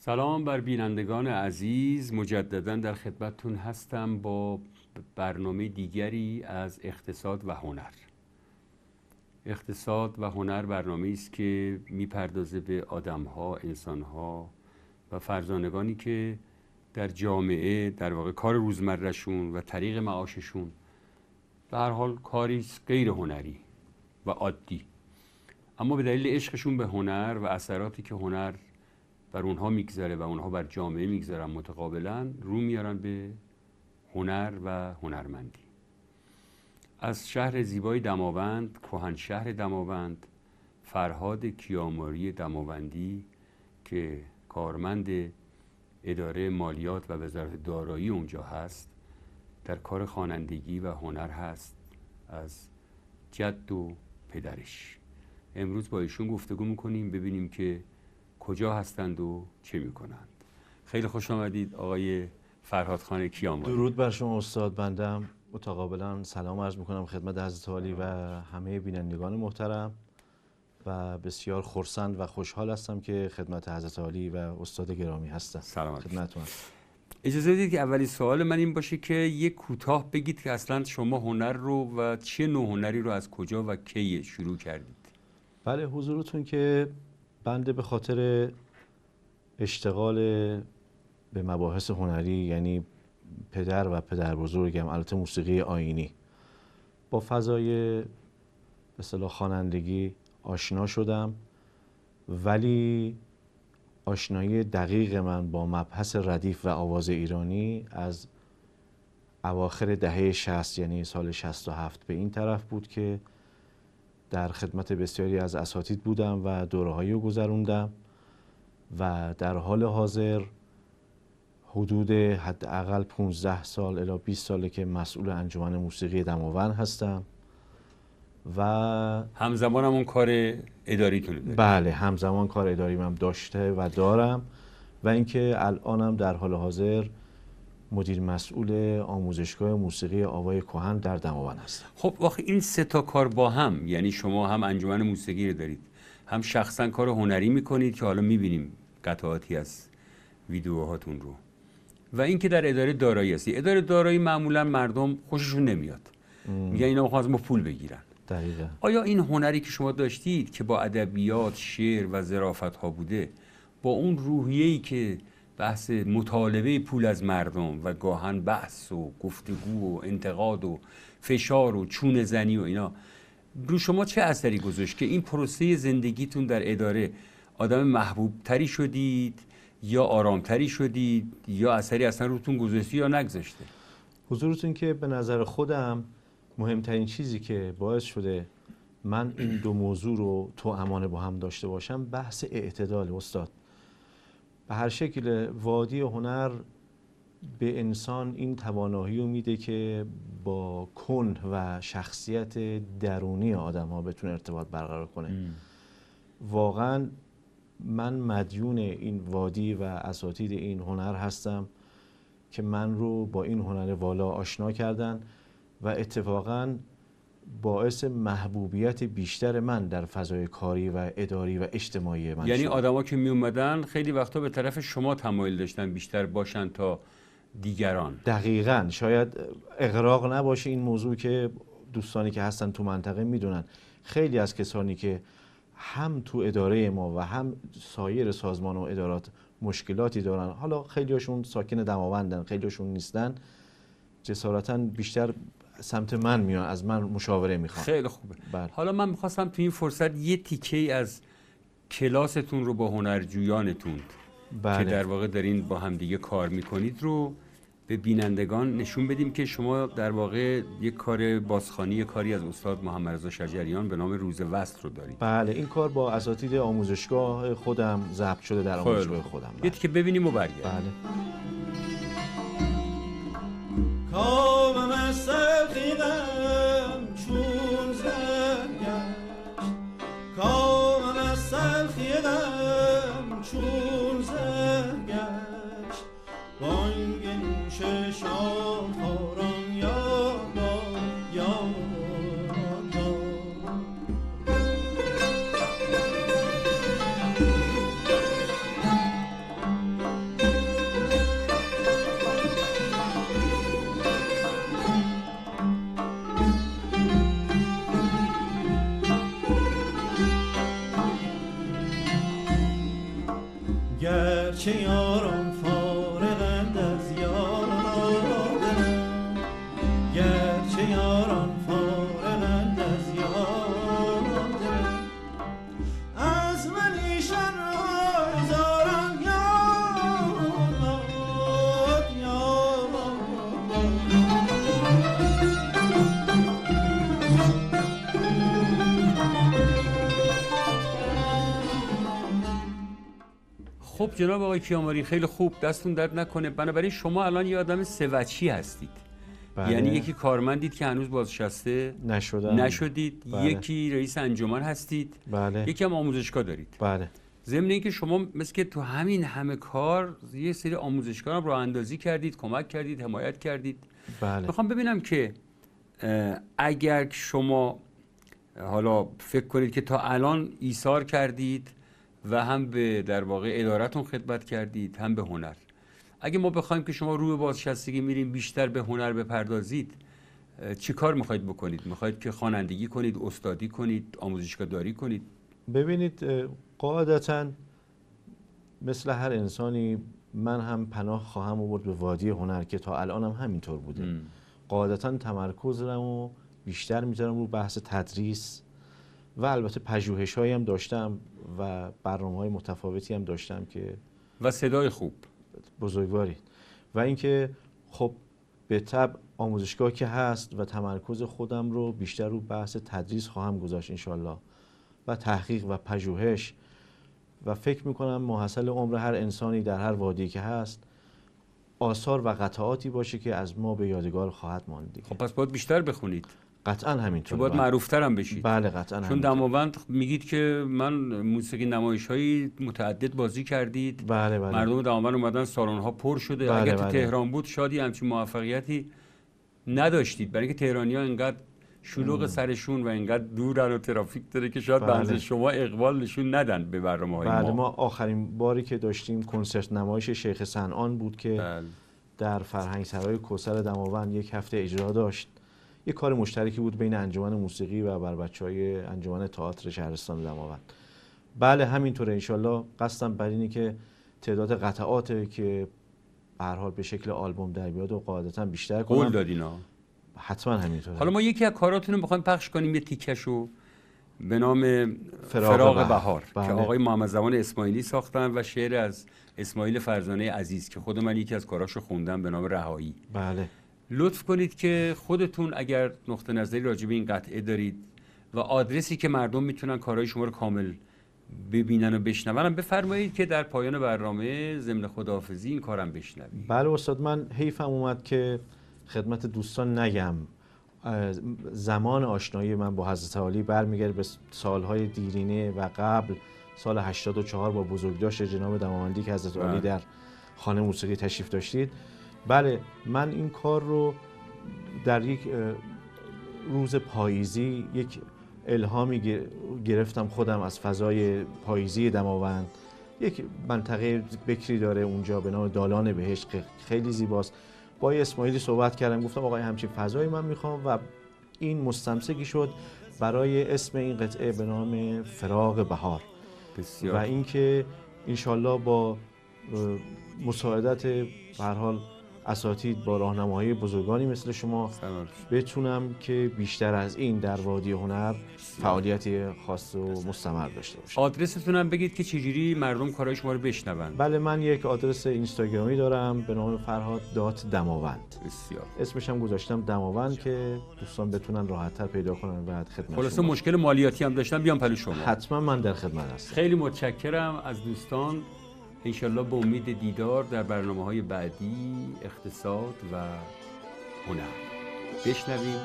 سلام بر بینندگان عزیز، مجددا در خدمتتون هستم با برنامه دیگری از اقتصاد و هنر. اقتصاد و هنر برنامه‌ای است که میپردازه به آدم‌ها، انسان‌ها و فرزانگانی که در جامعه در واقع کار روزمره‌شون و طریق معاششون به هر حال کاری غیر هنری و عادی، اما به دلیل عشقشون به هنر و اثراتی که هنر بر اونها میگذاره و اونها بر جامعه میگذارن متقابلا رو میارن به هنر و هنرمندی. از شهر زیبای دماوند، کهنشهر دماوند، فرهاد کیاموری دماوندی که کارمند اداره مالیات و وزارت دارایی اونجا هست، در کار خوانندگی و هنر هست از جد و پدرش. امروز با ایشون گفتگو میکنیم ببینیم که کجا هستند و چه میکنند. خیلی خوش آمدید آقای فرهادخان کیاموری. درود بر شما استاد. بندم متقابلا سلام عرض میکنم خدمت حضرت عالی و همه بینندگان محترم و بسیار خرسند و خوشحال هستم که خدمت حضرت عالی و استاد گرامی هستم. سلامت خدمتتون. اجازه بدید که اولین سوال من این باشه که یک کوتاه بگید که اصلا شما هنر رو و چه نوع هنری رو از کجا و کی شروع کردید؟ بله، حضورتون که بنده به خاطر اشتغال به مباحث هنری، یعنی پدر و پدر بزرگم، البته موسیقی آیینی، با فضای به اصطلاح خوانندگی آشنا شدم، ولی آشنایی دقیق من با مبحث ردیف و آواز ایرانی از اواخر دهه 60، یعنی سال 67 به این طرف بود که در خدمت بسیاری از اساتید بودم و دوره‌هایی رو گذروندم و در حال حاضر حدود حداقل 15 سال الی 20 ساله که مسئول انجمن موسیقی دماوند هستم و همزمان هم اون کار اداریتون دارید؟ بله، همزمان کار اداریم هم داشته و دارم و اینکه الانم در حال حاضر مدیر مسئول آموزشگاه موسیقی آوای کهن در دماوند هستم. خب واقعا این سه تا کار با هم، یعنی شما هم انجمن موسیقی رو دارید، هم شخصا کار هنری میکنید که حالا میبینیم قطعاتی از ویدیوهاتون رو، و اینکه در اداره دارایی هستی. اداره دارایی معمولا مردم خوششون نمیاد، میگن اینا میخوان از ما پول بگیرن. دقیقاً. آیا این هنری که شما داشتید که با ادبیات، شعر و ظرافت ها بوده، با اون روحیه‌ای که بحث مطالبه پول از مردم و گاهن بحث و گفتگو و انتقاد و فشار و چون زنی و اینا، رو شما چه اثری گذاشت که این پروسه زندگیتون در اداره آدم محبوب تری شدید یا آرام تری شدید یا اثری اصلا روتون گذاشته یا نگذاشته؟ حضورتون که به نظر خودم مهمترین چیزی که باعث شده من این دو موضوع رو توأمان با هم داشته باشم بحث اعتدال. استاد، به هر شکل وادی هنر به انسان این توانایی رو میده که با کن و شخصیت درونی آدم ها بتونه ارتباط برقرار کنه. واقعا من مدیون این وادی و اساتید این هنر هستم که من رو با این هنر والا آشنا کردن و اتفاقا باعث محبوبیت بیشتر من در فضای کاری و اداری و اجتماعی من یعنی شد. آدما که می اومدن خیلی وقتا به طرف شما تمایل داشتن بیشتر باشن تا دیگران. دقیقاً. شاید اغراق نباشه این موضوع که دوستانی که هستن تو منطقه میدونن خیلی از کسانی که هم تو اداره ما و هم سایر سازمان و ادارات مشکلاتی دارن، حالا خیلیاشون ساکن دماوندن، خیلیاشون نیستن، جسارتاً بیشتر سمت من میان، از من مشاوره میخوان. خیلی خوبه. بله. حالا من میخواستم تو این فرصت یه تیکه از کلاستون رو با هنرجویانتون که در واقع دارین با همدیگه کار میکنید رو به بینندگان نشون بدیم که شما در واقع یک کار بازخوانی، کاری از استاد محمد رضا شجریان به نام روز وصل رو دارید. بله، این کار با اساتید آموزشگاه خودم ضبط شده در آموزشگاه خودم. یه تیکه ببینیم و برگردیم. بله. کامم سلخیدم چون زنگشت، کامم سلخیدم چون زنگشت، بانگ نوش شاهواران یا با یا گرچه یاران فارغند از یار دلم، گرچه یاران فارغند از یار دلم، از من ایشان را زارم یاد یاد. خب جناب آقای کیاماری خیلی خوب، دستون درد نکنه. بنابراین شما الان یه آدم سه‌وجهی هستید. بله. یعنی یکی کارمندید که هنوز بازنشسته نشدید. بله. یکی رئیس انجمن هستید. بله. یکی هم آموزشگاه دارید. بله. ضمن اینکه شما مثل که تو همین همه کار یه سری آموزشگاه هم راه اندازی کردید، کمک کردید، حمایت کردید. بله. میخوام ببینم که اگر شما حالا فکر کنید که تا الان ایثار کردید و هم به در واقع ادارتون خدمت کردید هم به هنر، اگه ما بخوایم که شما روی بازنشستگی میریم بیشتر به هنر بپردازید، چی کار میخواید بکنید؟ میخواید که خوانندگی کنید، استادی کنید، آموزشگاه داری کنید؟ ببینید قاعدتاً مثل هر انسانی من هم پناه خواهم آورد به وادی هنر که تا الان هم همینطور بوده. قاعدتاً تمرکزمو بیشتر میذارم رو بحث تدریس و البته پژوهش‌هایی هم داشتم و برنامه‌های متفاوتی هم داشتم که و صدای خوب بزرگواری و اینکه خب به طبع آموزشگاه که هست و تمرکز خودم رو بیشتر رو بحث تدریس خواهم گذاشت انشالله و تحقیق و پژوهش و فکر میکنم محصل عمر هر انسانی در هر وادی که هست آثار و قطعاتی باشه که از ما به یادگار خواهد ماند. خب پس باید بیشتر بخونید. قطعا همینطور. باید معروفتر هم بشید. بله قطعا. چون دماوند میگید که من موسیقی نمایش‌های متعدد بازی کردید. بله بله. مردم دماوند اومدن سالن‌ها پر شده. بله اگر بله. تو تهران بود شادی همچین موفقیتی نداشتید، برای اینکه تهرانی‌ها اینقدر شلوغ سرشون و اینقدر دورن و ترافیک داره که شاید بله. بنز شما اقبال نشون ندن به برنامه‌های بله ما آخرین باری که داشتیم کنسرت نمایش شیخ صنعان بود که بله. در فرهنگ سرای کوثر دماوند یک هفته اجرا داشت. یک کار مشترکی بود بین انجمن موسیقی و بر بچهای انجمن تئاتر شهرستان دماوند. بله همینطوره. انشالله قصدم بر اینه که تعداد قطعات که به هر حال به شکل آلبوم در بیاد و قاعدتاً بیشتر کنم. قول دادینا. حتما همینطوره. حالا ما یکی از کاراتون رو می‌خوایم پخش کنیم، یه تیکشو به نام فراق بهار بله. که آقای محمد زمان اسماعیلی ساختن و شعر از اسماعیل فرزانه عزیز که خود من یکی از کاراشو خوندم به نام رهایی. بله. لطف کنید که خودتون اگر نقطه نظری راجع به این قطعه دارید و آدرسی که مردم میتونن کارهای شما رو کامل ببینن و بشنون بفرمایید که در پایان برنامه ضمن خداحافظی این کارم بشنوید. بله استاد، من حیفم اومد که خدمت دوستان نگم زمان آشنایی من با حضرت عالی برمیگرده به سالهای دیرینه و قبل سال 84 با بزرگداشت جناب دماوندی که حضرت عالی در خانه موسیقی تشریف داشتید. بله من این کار رو در یک روز پاییزی یک الهامی گرفتم خودم از فضای پاییزی دماوند. یک منطقه بکری داره اونجا به نام دالان بهشت، خیلی زیباست. با اسماعیلی صحبت کردم، گفتم آقای همچین فضایی من میخوام و این مستمسکی شد برای اسم این قطعه به نام فراق بهار. بسیار. و اینکه انشالله با مساعدت به هر حال اساتید با راهنمایی بزرگانی مثل شما بتونم که بیشتر از این در وادی هنر فعالیت خاص و مستمر داشته باشم. آدرستون هم بگید که چجوری مردم کارهای شما رو بشنون. بله من یک آدرس اینستاگرامی دارم به نام فرهاد.دماوند. بسیار. اسمش هم گذاشتم دماوند که دوستان بتونن راحت‌تر پیدا کنن و خدمت خلاصه شما. مشکل مالیاتی هم داشتم بیام پلو شما. حتما من در خدمت هستم. خیلی متشکرم از دوستان. انشالله به امید دیدار در برنامه‌های بعدی اقتصاد و هنر. بشنویم.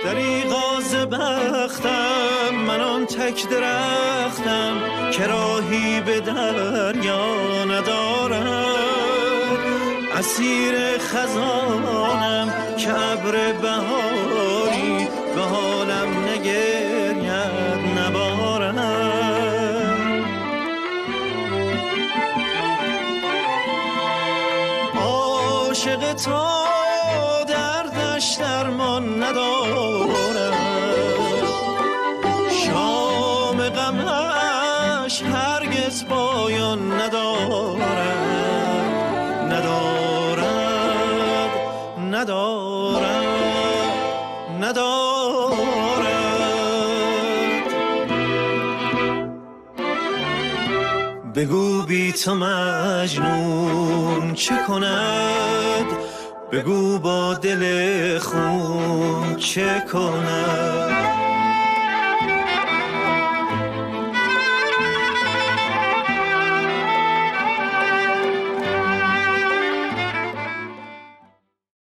دریغا ز بختم من آن تک درختم که راهی به دریا ندارم، اسیر خزانم که ابر بهاری به حالم نگرید نبارم. عاشق تا دردش درمان ندارم، شام بگو بی تو مجنون چه کند، بگو با دل خون چه کند.